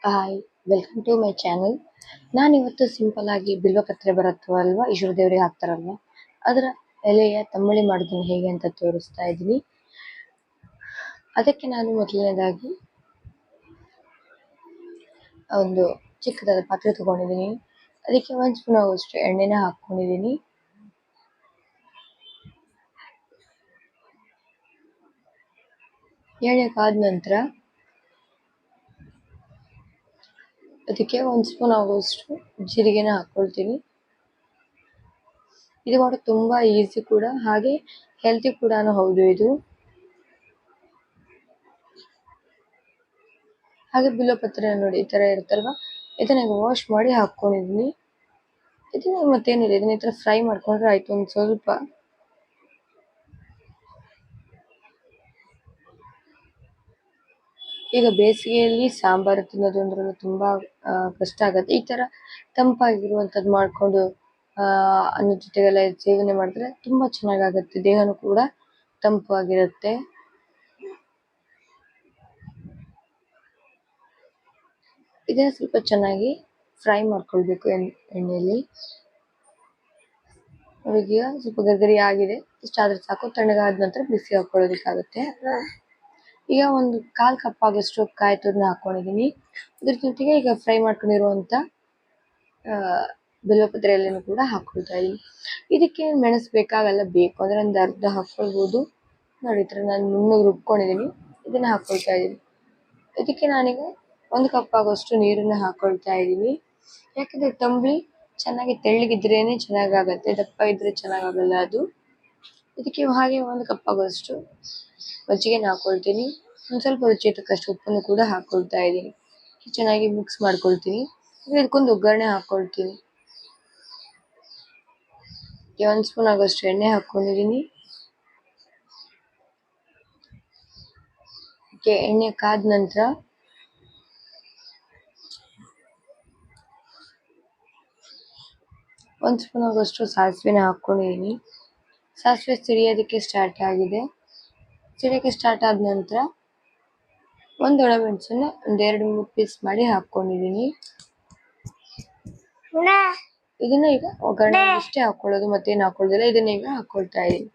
Hi, welcome to my channel. ನಾನಿವತ್ತು simple ಆಗಿ ಬಿಲ್ವಪತ್ರೆ ಬರುತ್ತವಲ್ವಾ, ಈಶ್ವರ ದೇವರಿಗೆ ಹಾಕ್ತಾರಲ್ವಾ, ಅದರ ಎಲೆಯ ತಂಬಳಿ ಮಾಡೋದನ್ನು ಹೇಗೆ ಅಂತ ತೋರಿಸ್ತಾ ಇದ್ದೀನಿ. ಅದಕ್ಕೆ ನಾನು ಮೊದಲನೇದಾಗಿ ಒಂದು ಚಿಕ್ಕದಾದ ಪಾತ್ರೆ ತಗೊಂಡಿದ್ದೀನಿ. ಅದಕ್ಕೆ 1 ಸ್ಪೂನ್ ಆಗುವಷ್ಟು ಎಣ್ಣೆನ ಹಾಕ್ಕೊಂಡಿದ್ದೀನಿ. ಎಣ್ಣೆ ಕಾದ ನಂತರ ಅದಕ್ಕೆ 1 ಸ್ಪೂನ್ ಆಗುವಷ್ಟು ಜೀರಿಗೆನ ಹಾಕ್ಕೊಳ್ತೀನಿ. ಇದು ಮಾಡೋದು ತುಂಬಾ ಈಸಿ ಕೂಡ, ಹಾಗೆ ಹೆಲ್ತಿ ಕೂಡ ಹೌದು ಇದು. ಹಾಗೆ ಬಿಲ್ವಪತ್ರೆ ನೋಡಿ ಈ ತರ ಇರುತ್ತಲ್ವಾ, ಇದನ್ನ ವಾಶ್ ಮಾಡಿ ಹಾಕ್ಕೊಂಡಿದ್ದೀನಿ. ಇದನ್ನ ಮತ್ತೇನಿಲ್ಲ, ಇದನ್ನ ಈ ತರ ಫ್ರೈ ಮಾಡ್ಕೊಂಡ್ರೆ ಆಯ್ತು. ಒಂದು ಸ್ವಲ್ಪ ಈಗ ಬೇಸಿಗೆಯಲ್ಲಿ ಸಾಂಬಾರು ತಿನ್ನೋದು ಅಂದ್ರೆ ತುಂಬಾ ಕಷ್ಟ ಆಗುತ್ತೆ. ಈ ತರ ತಂಪಾಗಿರುವಂತದ್ದು ಮಾಡ್ಕೊಂಡು ಅನ್ನದ ಜೊತೆಗೆಲ್ಲ ಸೇವನೆ ಮಾಡಿದ್ರೆ ತುಂಬಾ ಚೆನ್ನಾಗಾಗುತ್ತೆ. ದೇಹನೂ ಕೂಡ ತಂಪಾಗಿರುತ್ತೆ. ಇದನ್ನ ಸ್ವಲ್ಪ ಚೆನ್ನಾಗಿ ಫ್ರೈ ಮಾಡ್ಕೊಳ್ಬೇಕು ಎಣ್ಣೆಯಲ್ಲಿ. ಈಗ ಸ್ವಲ್ಪ ಗರಿ ಆಗಿದೆ, ಇಷ್ಟಾದ್ರೆ ಸಾಕು. ತಣ್ಣಗಾದ ನಂತರ ಬಿಸಿ ಹಾಕೊಳ್ಳೋದಕ್ಕಾಗುತ್ತೆ. ಈಗ ಒಂದು 1/4 ಕಪ್ ಆಗೋಷ್ಟು ಕಾಯಿ ತುರಿನ ಹಾಕೊಂಡಿದ್ದೀನಿ. ಅದ್ರ ಜೊತೆಗೆ ಈಗ ಫ್ರೈ ಮಾಡ್ಕೊಂಡಿರುವಂತ ಬಿಲ್ವಪತ್ರೆ ಎಲೆನೂ ಕೂಡ ಹಾಕೊಳ್ತಾ ಇದೀನಿ. ಇದಕ್ಕೆ ಮೆಣಸು ಬೇಕಾಗಲ್ಲ, ಬೇಕು ಅಂದ್ರೆ ಒಂದು ಅರ್ಧ ಹಾಕೊಳ್ಬಹುದು. ನೋಡಿ ಈ ತರ ನಾನು ನುಣ್ಣಗೆ ರುಬ್ಕೊಂಡಿದ್ದೀನಿ. ಇದನ್ನ ಹಾಕೊಳ್ತಾ ಇದೀನಿ. ಇದಕ್ಕೆ ನಾನೀಗ 1 ಕಪ್ ಆಗೋಷ್ಟು ನೀರನ್ನ ಹಾಕೊಳ್ತಾ ಇದೀನಿ. ಯಾಕಂದ್ರೆ ತಂಬಳಿ ಚೆನ್ನಾಗಿ ತೆಳ್ಳಗಿದ್ರೇನೆ ಚೆನ್ನಾಗಾಗತ್ತೆ, ದಪ್ಪ ಇದ್ರೆ ಚೆನ್ನಾಗಾಗಲ್ಲ ಅದು. ಇದಕ್ಕೆ ಹಾಗೆ 1 ಕಪ್ ಆಗೋಷ್ಟು ಮಜ್ಜಿಗೆನ ಹಾಕೊಳ್ತೀನಿ. ಒಂದು ಸ್ವಲ್ಪ ರುಚಿಗೆ ತಕ್ಕಷ್ಟು ಉಪ್ಪನ್ನು ಕೂಡ ಹಾಕೊಳ್ತಾ ಇದ್ದೀನಿ. ಚೆನ್ನಾಗಿ ಮಿಕ್ಸ್ ಮಾಡ್ಕೊಳ್ತೀನಿ. ಇದಕ್ಕೊಂದು ಒಗ್ಗರಣೆ ಹಾಕೊಳ್ತೀನಿ. 1 ಸ್ಪೂನ್ ಆಗೋಷ್ಟು ಎಣ್ಣೆ ಹಾಕೊಂಡಿದ್ದೀನಿ. ಎಣ್ಣೆ ಕಾದ ನಂತರ ಒಂದು ಸ್ಪೂನ್ ಆಗೋಷ್ಟು ಸಾಸಿವೆನ ಹಾಕೊಂಡಿದ್ದೀನಿ. ಸಾಸಿವೆ ಸಿಡಿಯೋದಕ್ಕೆ ಸ್ಟಾರ್ಟ್ ಆಗಿದೆ. ಸಿಡಿಯೋಕ್ಕೆ ಸ್ಟಾರ್ಟ್ ಆದ ನಂತರ ಒಂದು ಒಣಮೆಣಸನ್ನ ಒಂದು 2-3 ಪೀಸ್ ಮಾಡಿ ಹಾಕೊಂಡಿದ್ದೀನಿ. ಇದನ್ನ ಈಗ ಒಗ್ಗರಣೆ ಇಷ್ಟೇ ಹಾಕೊಳ್ಳೋದು, ಮತ್ತೇನು ಹಾಕೊಳ್ಳೋದಿಲ್ಲ. ಇದನ್ನ ಈಗ ಹಾಕೊಳ್ತಾ ಇದೀನಿ.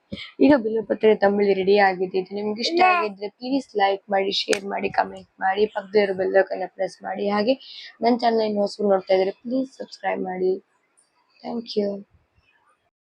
ಈಗ ಬಿಲ್ವಪತ್ರೆ ತಂಬಳಿ ರೆಡಿ ಆಗಿದೆ. ಇದು ನಿಮ್ಗೆ ಇಷ್ಟ ಆಗಿದ್ರೆ ಪ್ಲೀಸ್ ಲೈಕ್ ಮಾಡಿ, ಶೇರ್ ಮಾಡಿ, ಕಮೆಂಟ್ ಮಾಡಿ, ಪಕ್ಕದಲ್ಲಿರೋ ಬೆಲ್ ಐಕಾನ್ ಪ್ರೆಸ್ ಮಾಡಿ. ಹಾಗೆ ನನ್ನ ಚಾನಲ್ ಇನ್ನೂ ಹೊಸಬರು ನೋಡ್ತಾ ಇದ್ರೆ ಪ್ಲೀಸ್ ಸಬ್ಸ್ಕ್ರೈಬ್ ಮಾಡಿ. Thank you.